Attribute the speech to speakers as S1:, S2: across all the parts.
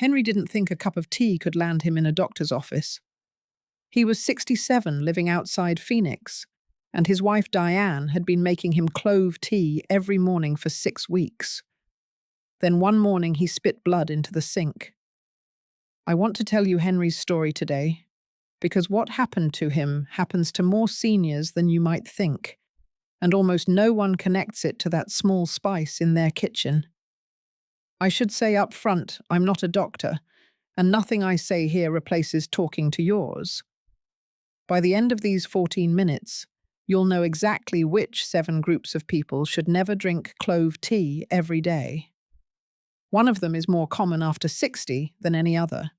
S1: Henry didn't think a cup of tea could land him in a doctor's office. He was 67, living outside Phoenix, and his wife Diane had been making him clove tea every morning for 6 weeks. Then one morning he spit blood into the sink. I want to tell you Henry's story today, because what happened to him happens to more seniors than you might think, and almost no one connects it to that small spice in their kitchen. I should say up front, I'm not a doctor, and nothing I say here replaces talking to yours. By the end of these 14 minutes, you'll know exactly which 7 groups of people should never drink clove tea every day. One of them is more common after 60 than any other.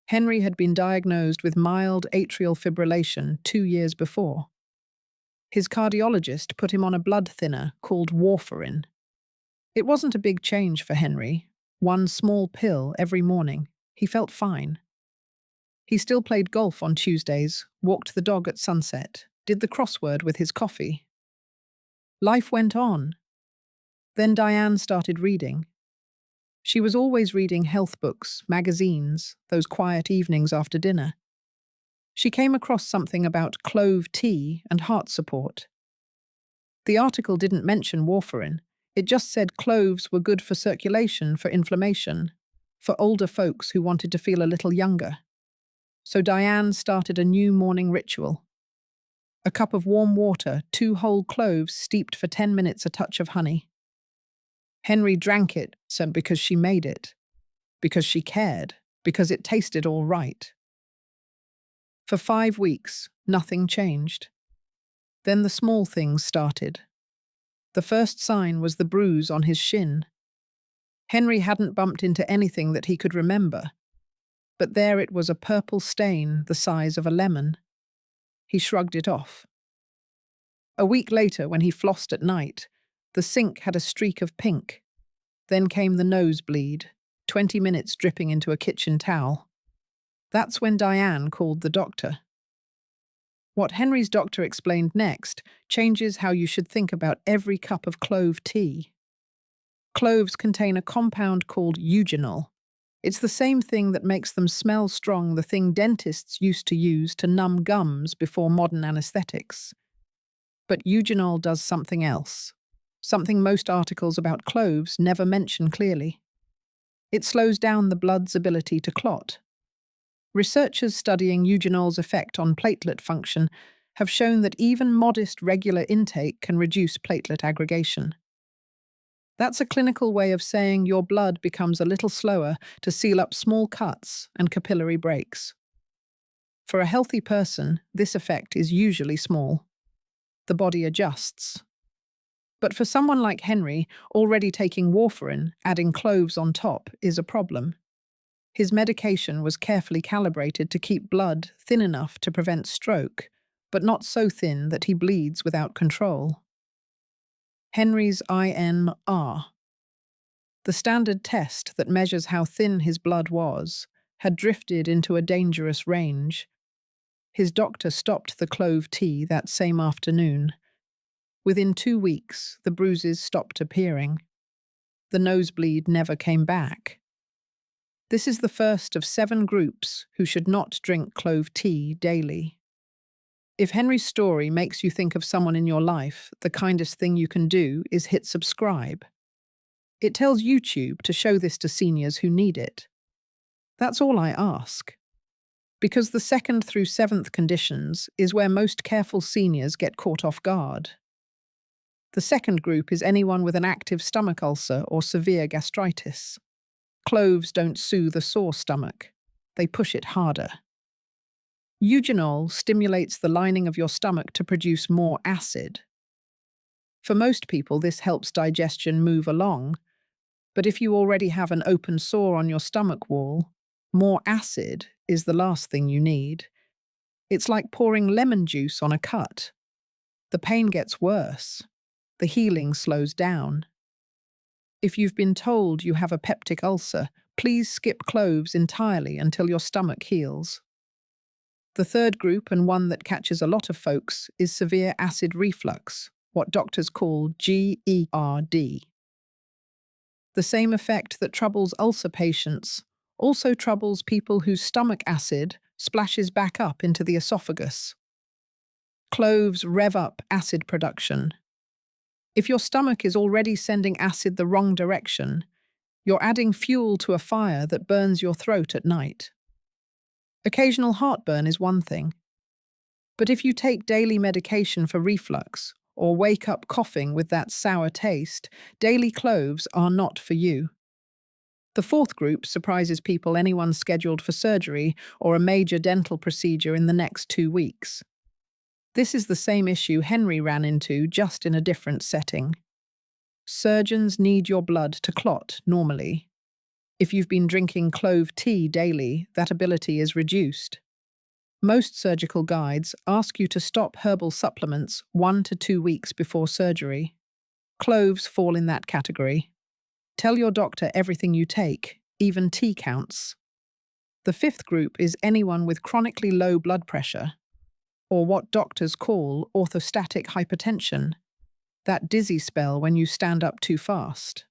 S1: Henry had been diagnosed with mild atrial fibrillation 2 years before. His cardiologist put him on a blood thinner called warfarin. It wasn't a big change for Henry. 1 small pill every morning. He felt fine. He still played golf on Tuesdays, walked the dog at sunset, did the crossword with his coffee. Life went on. Then Diane started reading. She was always reading health books, magazines, those quiet evenings after dinner. She came across something about clove tea and heart support. The article didn't mention warfarin. It just said cloves were good for circulation, for inflammation, for older folks who wanted to feel a little younger. So Diane started a new morning ritual. A cup of warm water, 2 whole cloves steeped for 10 minutes, a touch of honey. Henry drank it, because she made it, because she cared, because it tasted all right. For 5 weeks, nothing changed. Then the small things started. The first sign was the bruise on his shin. Henry hadn't bumped into anything that he could remember, but there it was, a purple stain the size of a lemon. He shrugged it off. A week later, when he flossed at night, the sink had a streak of pink. Then came the nosebleed, 20 minutes dripping into a kitchen towel. That's when Diane called the doctor. What Henry's doctor explained next changes how you should think about every cup of clove tea. Cloves contain a compound called Eugenol. It's the same thing that makes them smell strong, the thing dentists used to use to numb gums before modern anesthetics. But Eugenol does something else, something most articles about cloves never mention clearly. It slows down the blood's ability to clot. Researchers studying Eugenol's effect on platelet function have shown that even modest regular intake can reduce platelet aggregation. That's a clinical way of saying your blood becomes a little slower to seal up small cuts and capillary breaks. For a healthy person, this effect is usually small. The body adjusts. But for someone like Henry, already taking warfarin, adding cloves on top is a problem. His medication was carefully calibrated to keep blood thin enough to prevent stroke, but not so thin that he bleeds without control. Henry's INR, the standard test that measures how thin his blood was, had drifted into a dangerous range. His doctor stopped the clove tea that same afternoon. Within 2 weeks, the bruises stopped appearing. The nosebleed never came back. This is the first of 7 groups who should not drink clove tea daily. If Henry's story makes you think of someone in your life, the kindest thing you can do is hit subscribe. It tells YouTube to show this to seniors who need it. That's all I ask. Because the 2nd through 7th conditions is where most careful seniors get caught off guard. The 2nd group is anyone with an active stomach ulcer or severe gastritis. Cloves don't soothe a sore stomach. They push it harder. Eugenol stimulates the lining of your stomach to produce more acid. For most people, this helps digestion move along. But if you already have an open sore on your stomach wall, more acid is the last thing you need. It's like pouring lemon juice on a cut. The pain gets worse. The healing slows down. If you've been told you have a peptic ulcer, please skip cloves entirely until your stomach heals. The 3rd group, and one that catches a lot of folks, is severe acid reflux, what doctors call GERD. The same effect that troubles ulcer patients also troubles people whose stomach acid splashes back up into the esophagus. Cloves rev up acid production. If your stomach is already sending acid the wrong direction, you're adding fuel to a fire that burns your throat at night. Occasional heartburn is one thing, but if you take daily medication for reflux or wake up coughing with that sour taste, daily cloves are not for you. The fourth group surprises people anyone scheduled for surgery or a major dental procedure in the next 2 weeks. This is the same issue Henry ran into, just in a different setting. Surgeons need your blood to clot normally. If you've been drinking clove tea daily, that ability is reduced. Most surgical guides ask you to stop herbal supplements 1 to 2 weeks before surgery. Cloves fall in that category. Tell your doctor everything you take, even tea counts. The fifth group is anyone with chronically low blood pressure, or what doctors call orthostatic hypertension, that dizzy spell when you stand up too fast.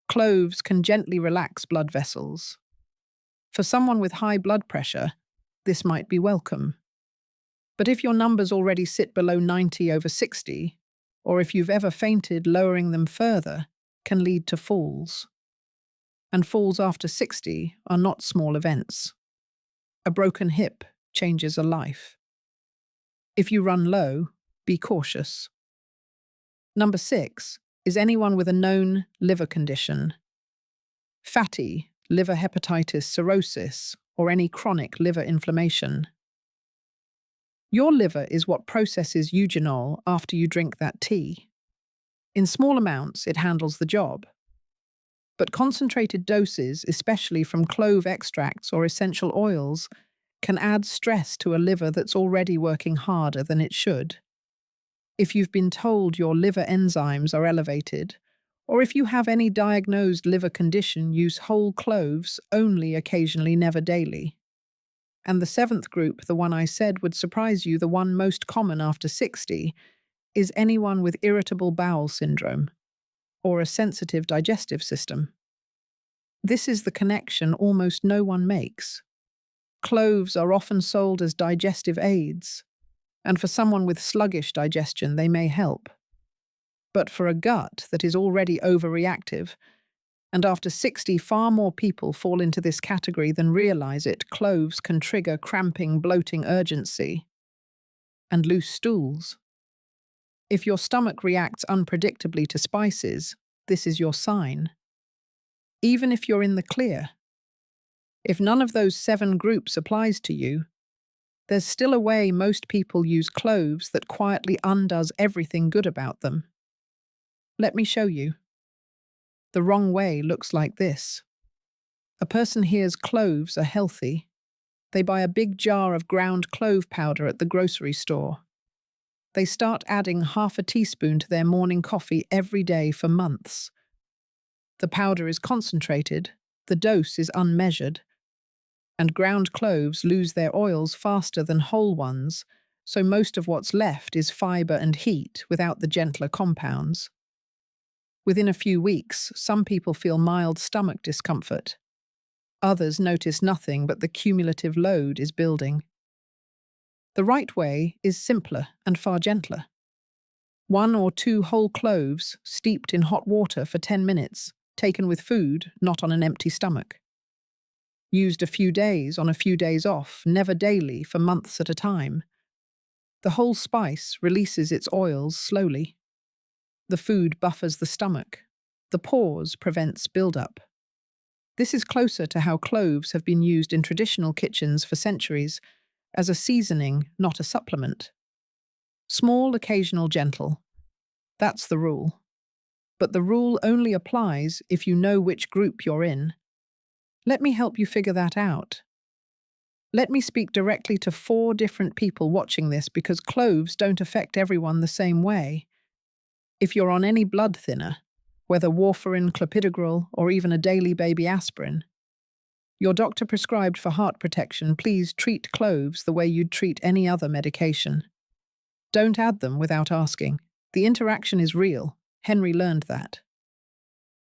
S1: Cloves can gently relax blood vessels. For someone with high blood pressure, this might be welcome. But if your numbers already sit below 90/60, or if you've ever fainted, lowering them further can lead to falls. And falls after 60 are not small events. A broken hip changes a life. If you run low, be cautious. Number 6 is anyone with a known liver condition. Fatty liver hepatitis, cirrhosis, or any chronic liver inflammation. Your liver is what processes eugenol after you drink that tea. In small amounts, it handles the job. But concentrated doses, especially from clove extracts or essential oils, can add stress to a liver that's already working harder than it should. If you've been told your liver enzymes are elevated, or if you have any diagnosed liver condition, use whole cloves only occasionally, never daily. And the seventh group, the one I said would surprise you, the one most common after 60, is anyone with irritable bowel syndrome or a sensitive digestive system. This is the connection almost no one makes. Cloves are often sold as digestive aids, and for someone with sluggish digestion, they may help. But for a gut that is already overreactive, and after 60, far more people fall into this category than realize it, cloves can trigger cramping, bloating, urgency, and loose stools. If your stomach reacts unpredictably to spices, this is your sign. Even if you're in the clear. If none of those 7 groups applies to you, there's still a way most people use cloves that quietly undoes everything good about them. Let me show you. The wrong way looks like this. A person hears cloves are healthy. They buy a big jar of ground clove powder at the grocery store. They start adding half a teaspoon to their morning coffee every day for months. The powder is concentrated, the dose is unmeasured, and ground cloves lose their oils faster than whole ones, so most of what's left is fiber and heat without the gentler compounds. Within a few weeks, some people feel mild stomach discomfort. Others notice nothing, but the cumulative load is building. The right way is simpler and far gentler. 1 or 2 whole cloves steeped in hot water for 10 minutes, taken with food, not on an empty stomach. Used a few days on a few days off, never daily, for months at a time. The whole spice releases its oils slowly. The food buffers the stomach. The pause prevents buildup. This is closer to how cloves have been used in traditional kitchens for centuries, as a seasoning, not a supplement. Small, occasional, gentle. That's the rule. But the rule only applies if you know which group you're in. Let me help you figure that out. Let me speak directly to 4 different people watching this, because cloves don't affect everyone the same way. If you're on any blood thinner, whether warfarin, clopidogrel, or even a daily baby aspirin, your doctor prescribed for heart protection, please treat cloves the way you'd treat any other medication. Don't add them without asking. The interaction is real. Henry learned that.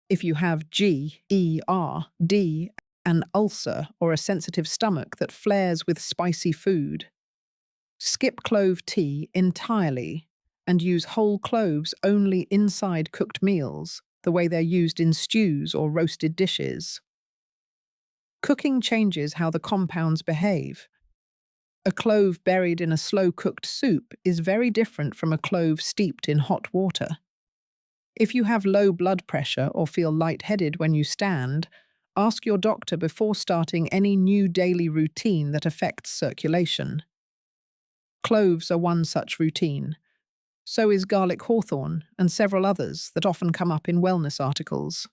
S1: If you have G, E, R, D, an ulcer or a sensitive stomach that flares with spicy food. Skip clove tea entirely and use whole cloves only inside cooked meals, the way they're used in stews or roasted dishes. Cooking changes how the compounds behave. A clove buried in a slow-cooked soup is very different from a clove steeped in hot water. If you have low blood pressure or feel lightheaded when you stand, ask your doctor before starting any new daily routine that affects circulation. Cloves are one such routine. So is garlic hawthorn and several others that often come up in wellness articles.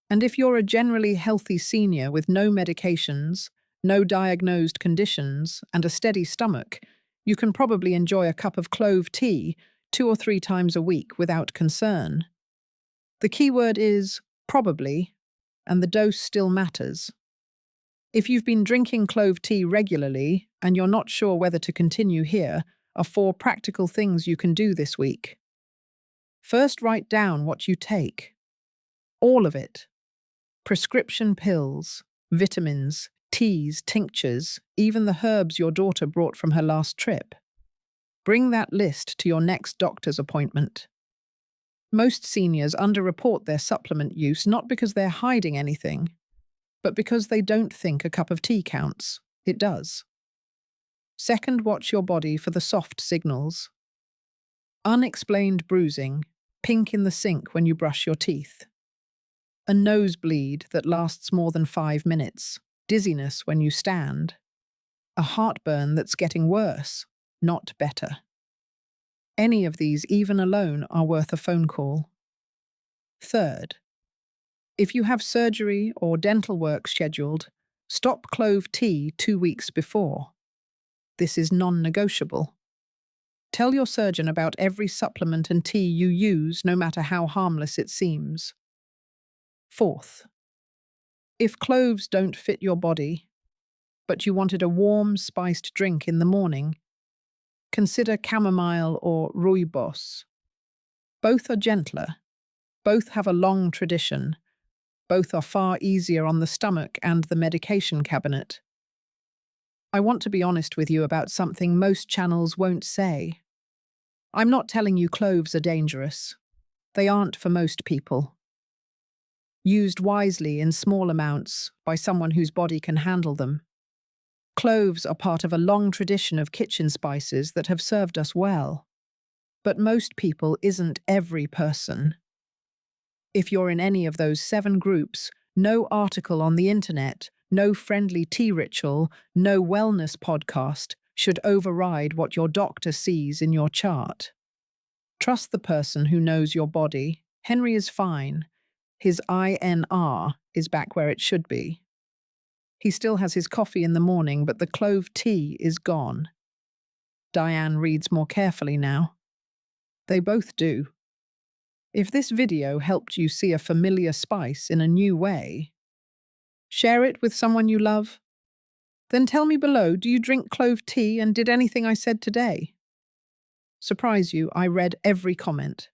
S1: And if you're a generally healthy senior with no medications, no diagnosed conditions, and a steady stomach, you can probably enjoy a cup of clove tea 2 or 3 times a week without concern. The key word is probably, and the dose still matters. If you've been drinking clove tea regularly and you're not sure whether to continue, here are 4 practical things you can do this week. First, write down what you take. All of it. Prescription pills, vitamins, teas, tinctures, even the herbs your daughter brought from her last trip. Bring that list to your next doctor's appointment. Most seniors underreport their supplement use not because they're hiding anything, but because they don't think a cup of tea counts. It does. Second, watch your body for the soft signals. Unexplained bruising, pink in the sink when you brush your teeth. A nosebleed that lasts more than 5 minutes, dizziness when you stand. A heartburn that's getting worse, not better. Any of these, even alone, are worth a phone call. Third, if you have surgery or dental work scheduled, stop clove tea 2 weeks before. This is non-negotiable. Tell your surgeon about every supplement and tea you use, no matter how harmless it seems. Fourth, if cloves don't fit your body, but you wanted a warm, spiced drink in the morning, consider chamomile or rooibos. Both are gentler. Both have a long tradition. Both are far easier on the stomach and the medication cabinet. I want to be honest with you about something most channels won't say. I'm not telling you cloves are dangerous. They aren't for most people. Used wisely in small amounts by someone whose body can handle them. Cloves are part of a long tradition of kitchen spices that have served us well. But most people isn't every person. If you're in any of those 7 groups, no article on the internet, no friendly tea ritual, no wellness podcast should override what your doctor sees in your chart. Trust the person who knows your body. Henry is fine. His INR is back where it should be. He still has his coffee in the morning, but the clove tea is gone. Diane reads more carefully now. They both do. If this video helped you see a familiar spice in a new way, share it with someone you love. Then tell me below, do you drink clove tea and did anything I said today? Surprise you, I read every comment.